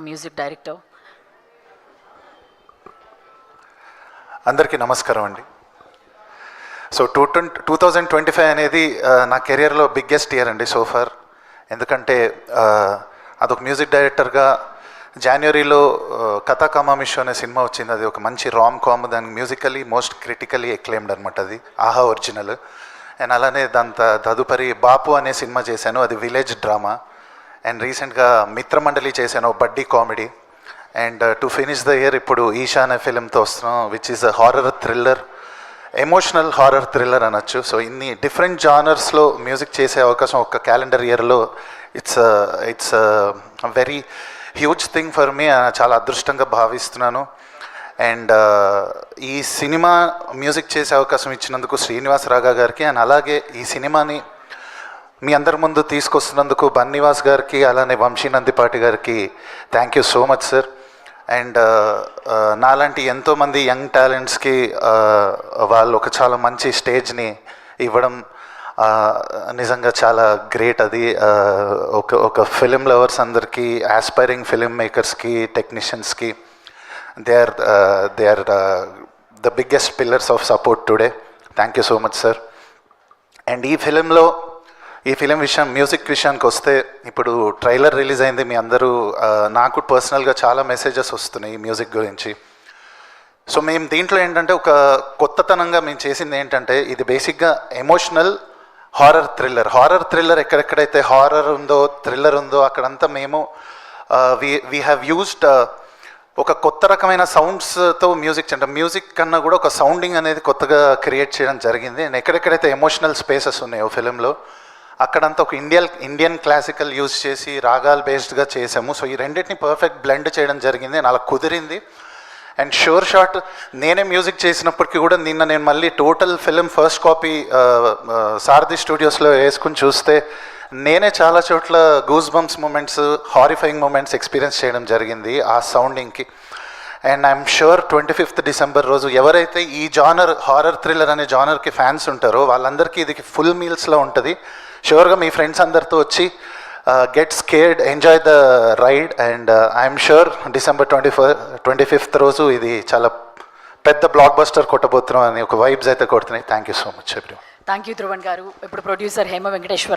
Music director. అందరికీ నమస్కారం అండి. సో 2025 అనేది నా కెరియర్లో బిగ్గెస్ట్ ఇయర్ అండి సోఫార్. ఎందుకంటే అదొక మ్యూజిక్ డైరెక్టర్గా జనవరిలో కథా కమామిషు అనే సినిమా వచ్చింది. అది ఒక మంచి రామ్ కామ్, దాని మ్యూజికలీ మోస్ట్ క్రిటికలీ ఎక్లెయిమ్డ్ అనమాట. అది ఆహా ఒరిజినల్. అండ్ అలానే దాని తదుపరి బాపు అనే సినిమా చేశాను, అది విలేజ్ డ్రామా. అండ్ రీసెంట్గా మిత్రమండలి చేశాను, బడ్డీ comedy. And to finish the year ఇప్పుడు ఈషా అనే ఫిలింతో వస్తున్నాం, which is a horror thriller, emotional horror thriller అనొచ్చు. సో ఇన్ని డిఫరెంట్ జానర్స్లో మ్యూజిక్ చేసే అవకాశం ఒక క్యాలెండర్ ఇయర్లో it's very huge thing for me. చాలా అదృష్టంగా భావిస్తున్నాను. అండ్ ఈ సినిమా మ్యూజిక్ చేసే అవకాశం ఇచ్చినందుకు శ్రీనివాస్ రాగా గారికి, అండ్ అలాగే ఈ సినిమాని మీ అందరి ముందు తీసుకొస్తున్నందుకు బన్నివాస్ గారికి, అలానే వంశీ నందిపాటి గారికి thank you so much sir. And నాలాంటి ఎంతోమంది యంగ్ టాలెంట్స్కి వాళ్ళు ఒక చాలా మంచి స్టేజ్ని ఇవ్వడం నిజంగా చాలా గ్రేట్. అది ఒక ఫిలిం లవర్స్ అందరికీ, ఆస్పైరింగ్ ఫిలిం మేకర్స్కి, టెక్నీషియన్స్కి they are the biggest pillars of support today. Thank you so much sir. And ఈ ఫిలిం విషయం, మ్యూజిక్ విషయానికి వస్తే, ఇప్పుడు ట్రైలర్ రిలీజ్ అయింది. మీ అందరూ నాకు పర్సనల్గా చాలా మెసేజెస్ వస్తున్నాయి ఈ మ్యూజిక్ గురించి. సో మేము దీంట్లో ఏంటంటే ఒక కొత్తతనంగా మేము చేసింది ఏంటంటే, ఇది బేసిక్గా ఎమోషనల్ హారర్ థ్రిల్లర్. ఎక్కడెక్కడైతే హారర్ ఉందో, థ్రిల్లర్ ఉందో అక్కడంతా మేము వీ హ్యావ్ యూజ్డ్ ఒక కొత్త రకమైన సౌండ్స్తో మ్యూజిక్ కన్నా కూడా ఒక సౌండింగ్ అనేది కొత్తగా క్రియేట్ చేయడం జరిగింది. అండ్ ఎక్కడెక్కడైతే ఎమోషనల్ స్పేసెస్ ఉన్నాయో ఫిలింలో అక్కడంతా ఒక ఇండియన్ క్లాసికల్ యూజ్ చేసి రాగాల్ బేస్డ్గా చేసాము. సో ఈ రెండింటిని పర్ఫెక్ట్ బ్లెండ్ చేయడం జరిగింది, అలా కుదిరింది. అండ్ షూర్ షాట్ నేనే మ్యూజిక్ చేసినప్పటికీ కూడా నిన్న నేను మళ్ళీ total film first copy Sarathi స్టూడియోస్లో వేసుకుని చూస్తే నేనే చాలా చోట్ల goose bumps moments, horrifying moments experience చేయడం జరిగింది ఆ సౌండింగ్కి. And I'm sure 25th December రోజు ఎవరైతే ఈ జానర్, హారర్ థ్రిల్లర్ అనే జానర్కి ఫ్యాన్స్ ఉంటారో వాళ్ళందరికీ ఇది ఫుల్ మీల్స్లో ఉంటుంది. షూర్గా మీ ఫ్రెండ్స్ అందరితో వచ్చి get scared, enjoy the ride. And I'm sure December 25th రోజు ఇది చాలా పెద్ద బ్లాక్ బస్టర్ కొట్టబోతున్నాం అని ఒక వైబ్స్ అయితే కొడుతున్నాయి. Thank you so much everyone. Thank you Dhruvan గారు. ఇప్పుడు ప్రొడ్యూసర్ హేమ వెంకటేశ్వర్.